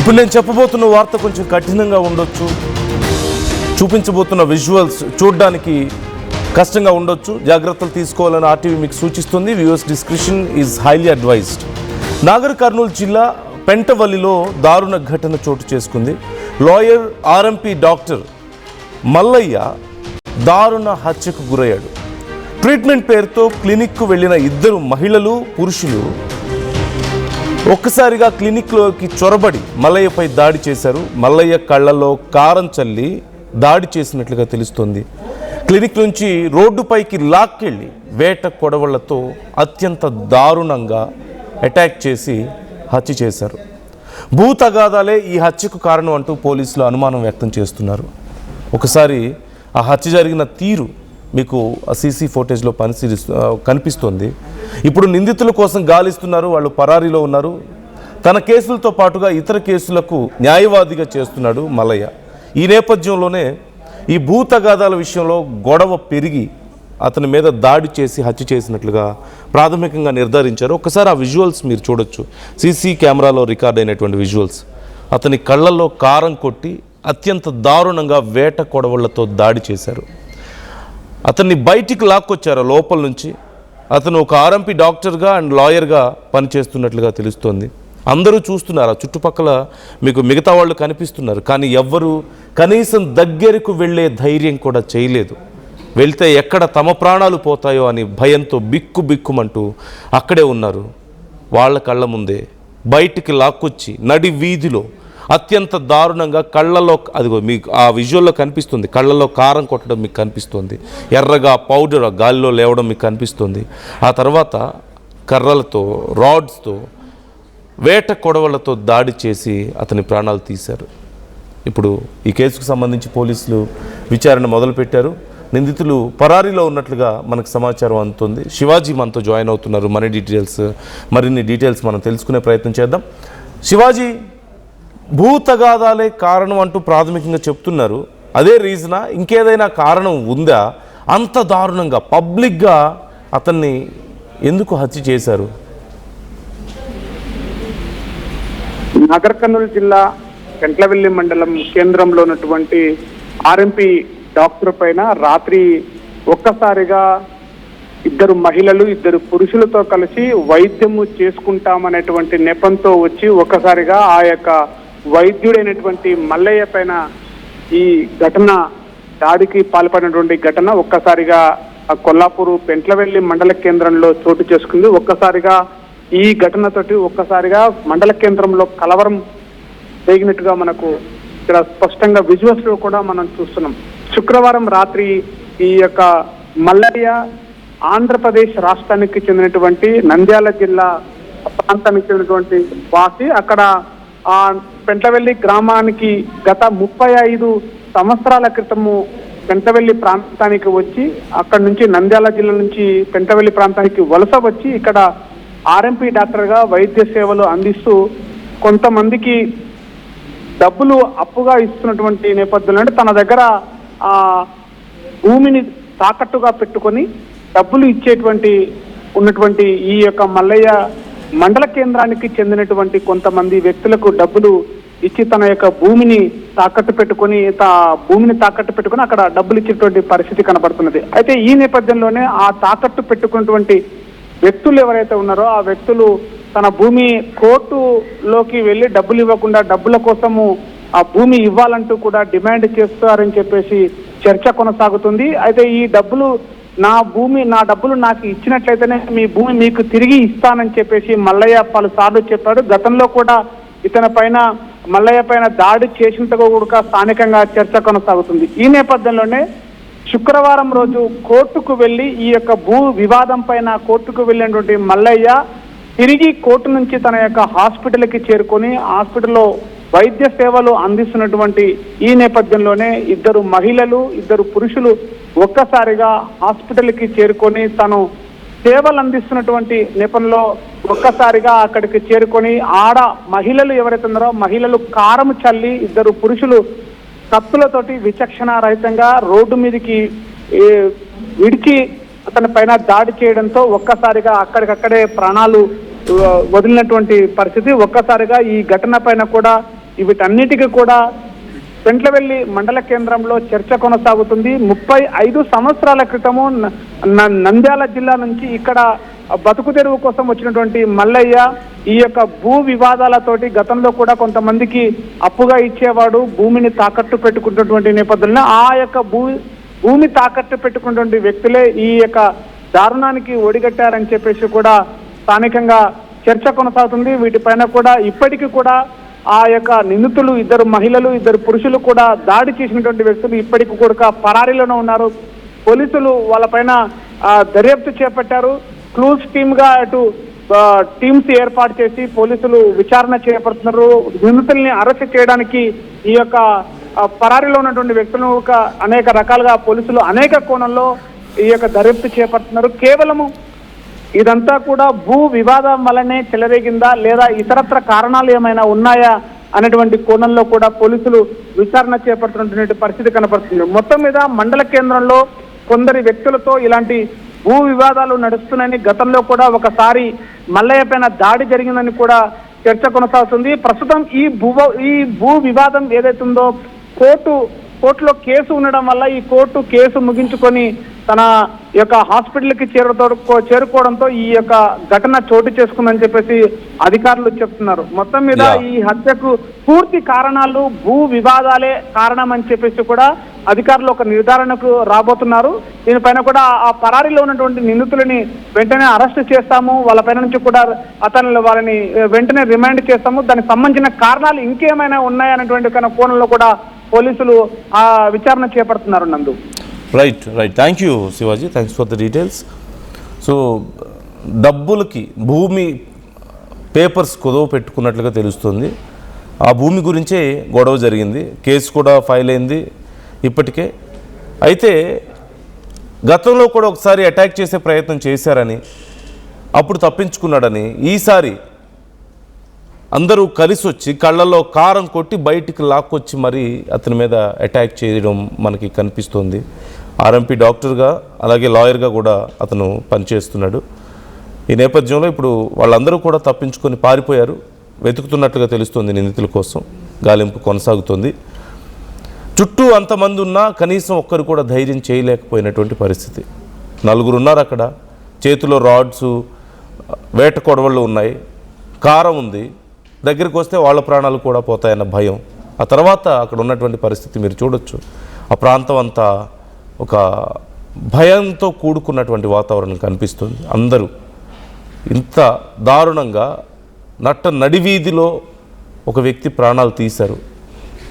ఇప్పుడు నేను చెప్పబోతున్న వార్త కొంచెం కఠినంగా ఉండొచ్చు, చూపించబోతున్న విజువల్స్ చూడడానికి కష్టంగా ఉండొచ్చు, జాగ్రత్తలు తీసుకోవాలని ఆర్టీవీ మీకు సూచిస్తుంది. Viewers description is highly advised. Nagar Kurnool జిల్లా పెంటవల్లిలో దారుణ ఘటన చోటు చేసుకుంది. లాయర్ ఆర్ఎంపీ డాక్టర్ మల్లయ్య దారుణ హత్యకు గురయ్యాడు. ట్రీట్మెంట్ పేరుతో క్లినిక్కు వెళ్ళిన ఇద్దరు మహిళలు పురుషులు ఒక్కసారిగా క్లినిక్లోకి చొరబడి మల్లయ్యపై దాడి చేశారు. మల్లయ్య కళ్ళల్లో కారం చల్లి దాడి చేసినట్లుగా తెలుస్తోంది. క్లినిక్ నుంచి రోడ్డుపైకి లాక్కెళ్ళి వేట కొడవళ్లతో అత్యంత దారుణంగా అటాక్ చేసి హత్య చేశారు. భూ తగాదాలే ఈ హత్యకు కారణం అంటూ పోలీసులు అనుమానం వ్యక్తం చేస్తున్నారు. ఒకసారి ఆ హత్య జరిగిన తీరు మీకు ఆ సీసీ ఫోటేజ్లో కనిపిస్తోంది. ఇప్పుడు నిందితుల కోసం గాలిస్తున్నారు, వాళ్ళు పరారీలో ఉన్నారు. తన కేసులతో పాటుగా ఇతర కేసులకు న్యాయవాదిగా చేస్తున్నాడు మల్లయ్య. ఈ నేపథ్యంలోనే ఈ భూ తగాదాల విషయంలో గొడవ పెరిగి అతని మీద దాడి చేసి హత్య చేసినట్లుగా ప్రాథమికంగా నిర్ధారించారు. ఒకసారి ఆ విజువల్స్ మీరు చూడొచ్చు, సీసీ కెమెరాలో రికార్డ్ అయినటువంటి విజువల్స్. అతని కళ్ళల్లో కారం కొట్టి అత్యంత దారుణంగా వేట కొడవళ్లతో దాడి చేశారు. అతన్ని బయటికి లాక్కొచ్చారు లోపల నుంచి. అతను ఒక ఆర్ఎంపీ డాక్టర్గా అండ్ లాయర్గా పనిచేస్తున్నట్లుగా తెలుస్తోంది. అందరూ చూస్తున్నారు, ఆ చుట్టుపక్కల మీకు మిగతా వాళ్ళు కనిపిస్తున్నారు, కానీ ఎవ్వరూ కనీసం దగ్గరకు వెళ్ళే ధైర్యం కూడా చేయలేదు. వెళ్తే ఎక్కడ తమ ప్రాణాలు పోతాయో అని భయంతో బిక్కుమంటూ అక్కడే ఉన్నారు. వాళ్ళ కళ్ళ ముందే బయటికి లాక్కొచ్చి నడి వీధిలో అత్యంత దారుణంగా కళ్ళల్లో, అదిగో మీకు ఆ విజువల్లో కనిపిస్తుంది, కళ్ళల్లో కారం కొట్టడం మీకు కనిపిస్తుంది, ఎర్రగా పౌడర్ గాలిలో లేవడం మీకు కనిపిస్తుంది. ఆ తర్వాత కర్రలతో, రాడ్స్తో, వేట కొడవలతో దాడి చేసి అతని ప్రాణాలు తీశారు. ఇప్పుడు ఈ కేసుకు సంబంధించి పోలీసులు విచారణ మొదలుపెట్టారు. నిందితులు పరారీలో ఉన్నట్లుగా మనకు సమాచారం అందుతుంది. శివాజీ మనతో జాయిన్ అవుతున్నారు. మరిన్ని డీటెయిల్స్ మనం తెలుసుకునే ప్రయత్నం చేద్దాం. శివాజీ, భూ తగాదాలే కారణం అంటూ ప్రాథమికంగా చెప్తున్నారు. అదే రీజనా, ఇంకేదైనా కారణం ఉందా? అంత దారుణంగా పబ్లిక్గా అతన్ని ఎందుకు హత్య చేశారు? నాగర్ కర్నూలు జిల్లా పెంట్లవెల్లి మండలం కేంద్రంలో ఉన్నటువంటి ఆర్ఎంపీ డాక్టర్ పైన రాత్రి ఒక్కసారిగా ఇద్దరు మహిళలు, ఇద్దరు పురుషులతో కలిసి వైద్యము చేసుకుంటామనేటువంటి నెపంతో వచ్చి ఒక్కసారిగా ఆ యొక్క వైద్యుడైనటువంటి మల్లయ్య పైన ఈ ఘటన, దాడికి పాల్పడినటువంటి ఘటన ఒక్కసారిగా కొల్లాపూరు పెంట్లవెల్లి మండల కేంద్రంలో చోటు చేసుకుంది. ఒక్కసారిగా ఈ ఘటనతోటి ఒక్కసారిగా మండల కేంద్రంలో కలవరం జరిగినట్టుగా మనకు ఇక్కడ స్పష్టంగా విజువల్స్ లో కూడా మనం చూస్తున్నాం. శుక్రవారం రాత్రి ఈ యొక్క మల్లయ్య ఆంధ్రప్రదేశ్ రాష్ట్రానికి చెందినటువంటి నంద్యాల జిల్లా ప్రాంతానికి చెందినటువంటి వాసి. అక్కడ ఆ పెంట్లవెల్లి గ్రామానికి గత 35 సంవత్సరాల క్రితము పెంట్లవెల్లి ప్రాంతానికి వచ్చి, అక్కడ నుంచి నంద్యాల జిల్లా నుంచి పెంట్లవెల్లి ప్రాంతానికి వలస వచ్చి ఇక్కడ ఆర్ఎంపీ డాక్టర్గా వైద్య సేవలు అందిస్తూ కొంతమందికి డబ్బులు అప్పుగా ఇస్తున్నటువంటి నేపథ్యంలో, అంటే తన దగ్గర ఆ భూమిని తాకట్టుగా పెట్టుకొని డబ్బులు ఇచ్చేటువంటి ఉన్నటువంటి ఈ యొక్క మల్లయ్య మండల కేంద్రానికి చెందినటువంటి కొంతమంది వ్యక్తులకు డబ్బులు ఇచ్చి తన యొక్క భూమిని తాకట్టు పెట్టుకొని అక్కడ డబ్బులు ఇచ్చేటువంటి పరిస్థితి కనబడుతున్నది. అయితే ఈ నేపథ్యంలోనే ఆ తాకట్టు పెట్టుకున్నటువంటి వ్యక్తులు ఎవరైతే ఉన్నారో ఆ వ్యక్తులు తన భూమి కోర్టులోకి వెళ్ళి డబ్బులు ఇవ్వకుండా డబ్బుల కోసము ఆ భూమి ఇవ్వాలంటూ కూడా డిమాండ్ చేస్తారని చెప్పేసి చర్చ కొనసాగుతుంది. అయితే ఈ డబ్బులు నా డబ్బులు నాకు ఇచ్చినట్లయితేనే మీ భూమి మీకు తిరిగి ఇస్తానని చెప్పేసి మల్లయ్య పలుసార్లు చెప్పాడు. గతంలో కూడా మల్లయ్య పైన దాడి చేసినట్టుగా కూడా స్థానికంగా చర్చ కొనసాగుతుంది. ఈ నేపథ్యంలోనే శుక్రవారం రోజు కోర్టుకు వెళ్ళి ఈ యొక్క భూ వివాదం పైన కోర్టుకు వెళ్ళినటువంటి మల్లయ్య తిరిగి కోర్టు నుంచి తన యొక్క హాస్పిటల్కి చేరుకొని హాస్పిటల్లో వైద్య సేవలు అందిస్తున్నటువంటి ఈ నేపథ్యంలోనే ఇద్దరు మహిళలు, ఇద్దరు పురుషులు ఒక్కసారిగా హాస్పిటల్కి చేరుకొని తను సేవలు అందిస్తున్నటువంటి నేపథ్యంలో ఒక్కసారిగా అక్కడికి చేరుకొని ఆడ మహిళలు ఎవరైతే ఉన్నారో మహిళలు కారం చల్లి, ఇద్దరు పురుషులు కత్తులతోటి విచక్షణ రహితంగా రోడ్డు మీదకి విడిచి అతని పైన దాడి చేయడంతో ఒక్కసారిగా అక్కడికక్కడే ప్రాణాలు వదిలినటువంటి పరిస్థితి. ఒక్కసారిగా ఈ ఘటన పైన కూడా వీటన్నిటికీ కూడా పెంట్లవెల్లి మండల కేంద్రంలో చర్చ కొనసాగుతుంది. 35 సంవత్సరాల క్రితము నంద్యాల జిల్లా నుంచి ఇక్కడ బతుకు తెరువు కోసం వచ్చినటువంటి మల్లయ్య ఈ యొక్క భూ వివాదాలతోటి గతంలో కూడా కొంతమందికి అప్పుగా ఇచ్చేవాడు, భూమిని తాకట్టు పెట్టుకున్నటువంటి నేపథ్యంలో ఆ యొక్క భూమి తాకట్టు పెట్టుకున్నటువంటి వ్యక్తులే ఈ యొక్క దారుణానికి ఒడిగట్టారని చెప్పేసి కూడా స్థానికంగా చర్చ కొనసాగుతుంది. వీటిపైన కూడా ఇప్పటికీ కూడా ఆ యొక్క నిందితులు 2 మహిళలు 2 పురుషులు కూడా దాడి చేసినటువంటి వ్యక్తులు ఇప్పటికీ కూడా పరారీలోనే ఉన్నారు. పోలీసులు వాళ్ళపైన దర్యాప్తు చేపట్టారు. క్లూస్ టీమ్ గా అటు టీమ్స్ ఏర్పాటు చేసి పోలీసులు విచారణ చేపడుతున్నారు. నిందితుల్ని అరెస్ట్ చేయడానికి ఈ యొక్క పరారీలో ఉన్నటువంటి వ్యక్తులను అనేక రకాలుగా పోలీసులు అనేక కోణంలో ఈ యొక్క దర్యాప్తు చేపడుతున్నారు. కేవలము ఇదంతా కూడా భూ వివాదం వల్లనే చెలరేగిందా లేదా ఇతరత్ర కారణాలు ఏమైనా ఉన్నాయా అనేటువంటి కోణంలో కూడా పోలీసులు విచారణ చేపడుతున్నటువంటి పరిస్థితి కనపడుతుంది. మొత్తం మీద మండల కేంద్రంలో కొందరి వ్యక్తులతో ఇలాంటి భూ వివాదాలు నడుస్తున్నాయని గతంలో కూడా ఒకసారి మల్లయ్య పైన దాడి జరిగిందని కూడా చర్చ కొనసాగుతుంది. ప్రస్తుతం ఈ భూ వివాదం ఏదైతుందో కోర్టులో కేసు ఉండడం వల్ల ఈ కోర్టు కేసు ముగించుకొని తన యొక్క హాస్పిటల్కి చేరుకోవడంతో ఈ యొక్క ఘటన చోటు చేసుకుందని చెప్పేసి అధికారులు చెప్తున్నారు. మొత్తం మీద ఈ హత్యకు పూర్తి కారణాలు భూ వివాదాలే కారణం అని చెప్పేసి కూడా అధికారులు ఒక నిర్ధారణకు రాబోతున్నారు. దీనిపైన కూడా ఆ పరారీలో ఉన్నటువంటి నిందితులని వెంటనే అరెస్ట్ చేస్తాము, వాళ్ళపైన నుంచి కూడా వాళ్ళని వెంటనే రిమాండ్ చేస్తాము, దానికి సంబంధించిన కారణాలు ఇంకేమైనా ఉన్నాయనేటువంటి కోణంలో కూడా పోలీసులు ఆ విచారణ చేపడుతున్నారు. నందు right thank you Shivaji, thanks for the details. So డబ్బులకి భూమి పేపర్స్ కుదవ పెట్టుకున్నట్లుగా తెలుస్తుంది. ఆ భూమి గురించే గొడవ జరిగింది, కేసు కూడా ఫైల్ అయింది ఇప్పటికే. అయితే గతంలో కూడా ఒకసారి అటాక్ చేసే ప్రయత్నం చేశారని, అప్పుడు తప్పించుకున్నాడని, ఈసారి అందరూ కలిసి వచ్చి కళ్ళల్లో కారం కొట్టి బయటికి లాక్కొచ్చి మరీ అతని మీద అటాక్ చేయడం మనకి కనిపిస్తుంది. ఆర్ఎంపీ డాక్టర్గా అలాగే లాయర్గా కూడా అతను పనిచేస్తున్నాడు. ఈ నేపథ్యంలో ఇప్పుడు వాళ్ళందరూ కూడా తప్పించుకొని పారిపోయారు, వెతుకుతున్నట్లుగా తెలుస్తుంది. నిందితుల కోసం గాలింపు కొనసాగుతుంది. చుట్టూ అంతమంది ఉన్నా కనీసం ఒక్కరు కూడా ధైర్యం చేయలేకపోయినటువంటి పరిస్థితి. 4 ఉన్నారు అక్కడ, చేతిలో రాడ్సు వేట కొడవళ్ళు ఉన్నాయి, కారం ఉంది, దగ్గరికి వస్తే వాళ్ళ ప్రాణాలు కూడా పోతాయన్న భయం. ఆ తర్వాత అక్కడ ఉన్నటువంటి పరిస్థితి మీరు చూడొచ్చు. ఆ ప్రాంతం అంతా ఒక భయంతో కూడుకున్నటువంటి వాతావరణం కనిపిస్తుంది. అందరూ ఇంత దారుణంగా నడివీధిలో ఒక వ్యక్తి ప్రాణాలు తీశారు,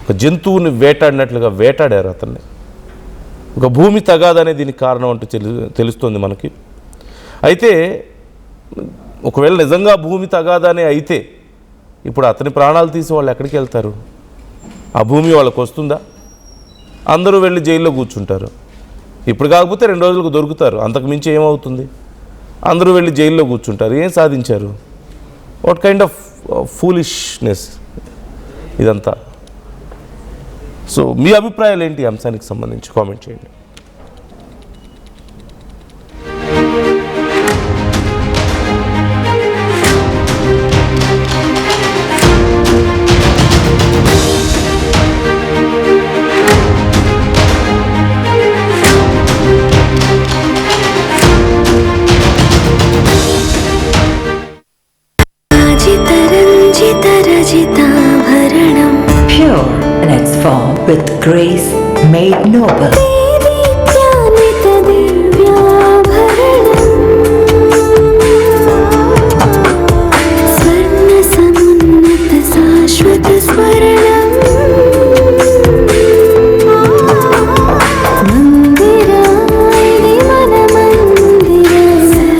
ఒక జంతువుని వేటాడినట్లుగా వేటాడారు అతన్ని. ఒక భూమి తగాదనే దీనికి కారణం అంటూ తెలుస్తుంది మనకి. అయితే ఒకవేళ నిజంగా భూమి తగాదానే అయితే ఇప్పుడు అతని ప్రాణాలు తీసి వాళ్ళు ఎక్కడికి వెళ్తారు? ఆ భూమి వాళ్ళకు వస్తుందా? అందరూ వెళ్ళి జైల్లో కూర్చుంటారు. ఇప్పుడు కాకపోతే 2 రోజులకు దొరుకుతారు, అంతకు మించి ఏమవుతుంది? అందరూ వెళ్ళి జైల్లో కూర్చుంటారు. ఏం సాధించారు? వాట్ కైండ్ ఆఫ్ ఫూలిష్నెస్ ఇదంతా. సో మీ అభిప్రాయాలు ఏంటి ఈ అంశానికి సంబంధించి కామెంట్ చేయండి. Pure in its form with grace made noble.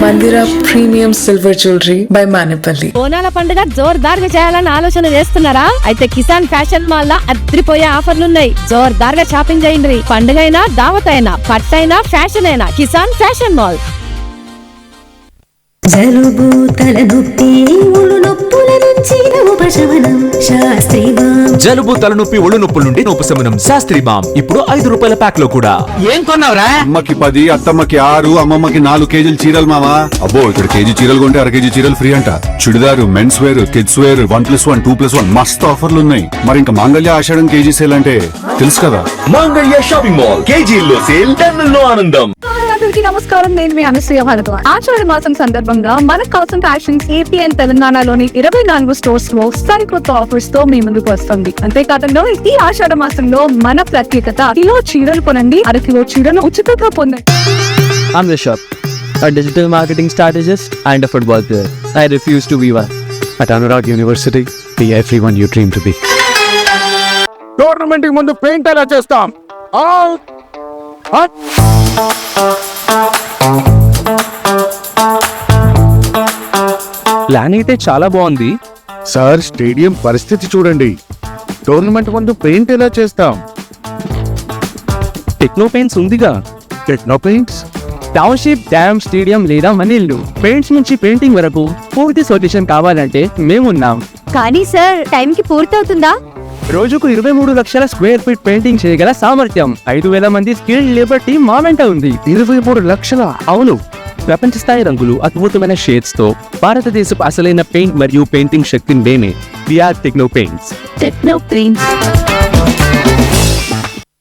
Mandira Premium Silver Jewelry by Manipali. బోనాల పండుగ జోర్దార్గా చేయాలని ఆలోచన చేస్తున్నారా? అయితే కిసాన్ ఫ్యాషన్ మాల్ లో అద్రిపోయే ఆఫర్లున్నాయి. జోర్దార్గా షాపింగ్ చేయండి. పండుగ అయినా దావత్ అయినా పట్టైనా ఫ్యాషన్ అయినా కిసాన్ ఫ్యాషన్ మాల్. జలుబు తలనొప్పి ఒళ్ళు నొప్పుల నుంచి ఉపశమనం శాస్త్రీయ జలుబు తలనొప్పి ఒళ్ళు నొప్పుల నుండి ఉపశమనం. శాస్త్రి బామ్ ఇప్పుడు 5 రూపాయల ప్యాక్ లో కూడా. ఏం కొన్నావురా? అమ్మకి 10, అత్తమ్మకి 6, అమ్మమ్మకి 4 కేజీలు చీరలు మావా. అబ్బో ఇక్కడ కేజీ చీరలు కొంటే అర కేజీ చీరలు ఫ్రీ అంట. Churidar, men's wear, kids wear 1+1, 2+1 మస్తు ఆఫర్లు ఉన్నాయి. మరి ఇంకా మాంగళ్య ఆషాఢం కేజీ సేల్ అంటే తెలుసు కదా. మాంగళ్య షాపింగ్ మాల్ కేజీల్లో సేల్, టన్నుల్లో ఆనందం. అందరికీ నమస్కారం, నేను మీ అనసూయ భారద్వాజ్. ఆషాఢ మాసం సందర్భంగా మన కాసం ఫ్యాషన్స్ ఏపీ అండ్ తెలంగాణలోని 24 స్టోర్స్ లో సరికొత్త ఆఫర్స్ తో మీ ముందుకు వస్తుంది. అంతేకాకుండా ఈ ఆషాఢ మాసంలో మన ప్రత్యేకత, కిలో చీరలు కొనండి, అర కిలో చీరలు ఉచితంగా పొందండి. I'm Rishabh, a digital marketing strategist and a football player. I refuse to be one. At Anurag University, be everyone you dream to be. Tournament కి ముందు పెయింట్ ఎలా చేస్తాం? ప్లాన్ అయితే చాలా బాగుంది సార్, స్టేడియం పరిస్థితి చూడండి. టోర్నమెంట్ ముందు పెయింట్ ఎలా చేస్తాం? టెక్నో పెయింట్స్ ఉందిగా. Techno paints, township, dam, stadium లేదా మనీళ్ళు, పెయింట్స్ నుంచి పెయింటింగ్ వరకు పూర్తి సొల్యూషన్ కావాలంటే మేమున్నాం. కానీ సార్, టైం కి పూర్తవుతుందా? రోజుకు 23 లక్షల స్క్వేర్ ఫీట్ పెయింటింగ్ చేయగల సామర్థ్యం, 5,000 మంది స్కిల్డ్ లేబర్ టీమ్ మా వెంట ఉంది. 23 లక్షల? అవును, ప్రపంచ స్థాయి రంగులు, అద్భుతమైన షేడ్స్ తో భారతదేశపు అసలైన పెయింట్ మరియు పెయింటింగ్ శక్తిని మేమే. We are Techno Paints. Techno paints.